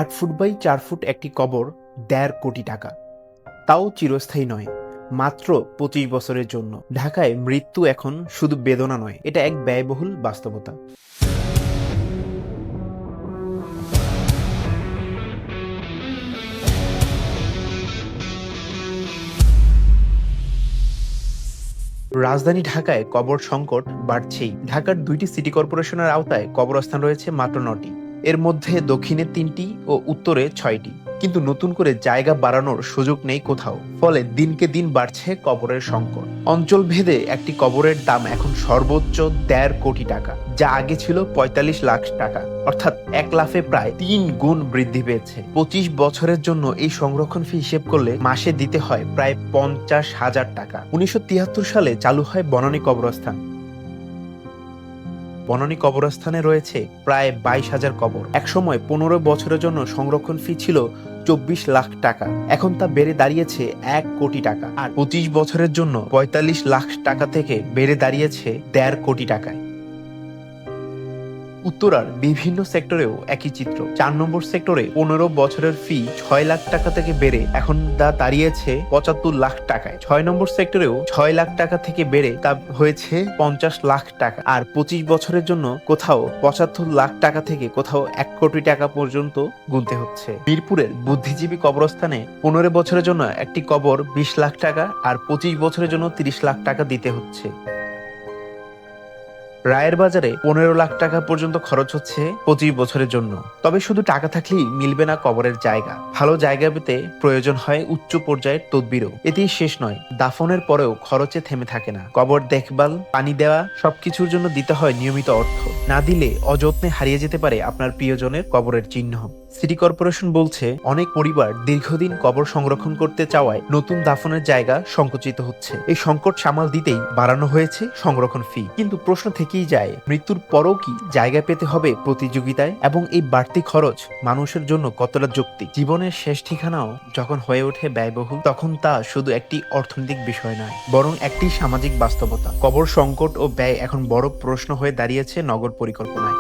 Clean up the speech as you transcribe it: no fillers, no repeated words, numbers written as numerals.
৮ foot by ৪ foot একটি কবর ১.৫ কোটি টাকা, তাও চিরস্থায়ী নয়, মাত্র ২৫ বছরের জন্য। ঢাকায় মৃত্যু এখন শুধু বেদনা নয়, এটা এক ব্যয়বহুল বাস্তবতা। রাজধানী ঢাকায় কবর সংকট বাড়ছেই। ঢাকার ২টি সিটি কর্পোরেশনের আওতায় কবরস্থান রয়েছে মাত্র ৯টি। এর মধ্যে দক্ষিণে ৩টি ও উত্তরে ৬টি। কিন্তু নতুন করে জায়গা বাড়ানোর সুযোগ নেই কোথাও। ফলে দিনকে দিন বাড়ছে কবরের সংকট। অঞ্চল ভেদে একটি কবরের দাম এখন সর্বোচ্চ ১.৫ কোটি টাকা, যা আগে ছিল ৪৫ লাখ টাকা, অর্থাৎ ১ লাফে প্রায় ৩ গুণ বৃদ্ধি পেয়েছে। ২৫ বছরের জন্য এই সংরক্ষণ ফি হিসেব করলে মাসে দিতে হয় প্রায় ৫০,০০০ টাকা। ১৯৭৩ সালে চালু হয় বনানী কবরস্থান। বনানী কবরস্থানে রয়েছে প্রায় ২২,০০০ কবর। একসময় ১৫ বছরের জন্য সংরক্ষণ ফি ছিল ২৪ লাখ টাকা, এখন তা বেড়ে দাঁড়িয়েছে ১ কোটি টাকা। আর ২৫ বছরের জন্য ৪৫ লাখ টাকা থেকে বেড়ে দাঁড়িয়েছে ১.৫ কোটি টাকায়। উত্তরার বিভিন্ন সেক্টরেও একই চিত্র। ৪ নম্বর সেক্টরে ১৫ বছরের ফি ৬ লাখ টাকা থেকে বেড়ে এখন তা দাঁড়িয়েছে ৭৫ লাখ টাকায়। ৬ নম্বর সেক্টরেও ৬ লাখ টাকা থেকে বেড়ে তা হয়েছে ৫০ লাখ টাকা। আর ২৫ বছরের জন্য কোথাও ৭৫ লাখ টাকা থেকে কোথাও ১ কোটি টাকা পর্যন্ত গুনতে হচ্ছে। মিরপুরের বুদ্ধিজীবী কবরস্থানে ১৫ বছরের জন্য একটি কবর ২০ লাখ টাকা আর ২৫ বছরের জন্য ৩০ লাখ টাকা দিতে হচ্ছে। রায়ের বাজারে ১৫ লাখ টাকা পর্যন্ত খরচ হচ্ছে ২৫ বছরের জন্য। তবে শুধু টাকা থাকলেই মিলবে না কবরের জায়গা। ভালো জায়গা পেতে প্রয়োজন হয় উচ্চ পর্যায়ের তদবিরও। এতেই শেষ নয়, দাফনের পরেও খরচে থেমে থাকে না। কবর দেখভাল, পানি দেওয়া, সবকিছুর জন্য দিতে হয় নিয়মিত অর্থ। না দিলে অযত্নে হারিয়ে যেতে পারে আপনার প্রিয়জনের কবরের চিহ্ন। সিটি কর্পোরেশন বলছে, অনেক পরিবার দীর্ঘদিন কবর সংরক্ষণ করতে চাওয়ায় নতুন দাফনের জায়গা সংকুচিত হচ্ছে। এই সংকট সামাল দিতেই বাড়ানো হয়েছে সংরক্ষণ ফি। কিন্তু প্রশ্ন থেকেই যায়, মৃত্যুর পরও কি জায়গা পেতে হবে প্রতিযোগিতায়? এবং এই বাড়তি খরচ মানুষের জন্য কতটা যৌক্তিক? জীবনের শেষ ঠিকানাও যখন হয়ে ওঠে ব্যয়বহুল, তখন তা শুধু একটি অর্থনৈতিক বিষয় নয়, বরং একটি সামাজিক বাস্তবতা। কবর সংকট ও ব্যয় এখন বড় প্রশ্ন হয়ে দাঁড়িয়েছে নগর পরিকল্পনায়।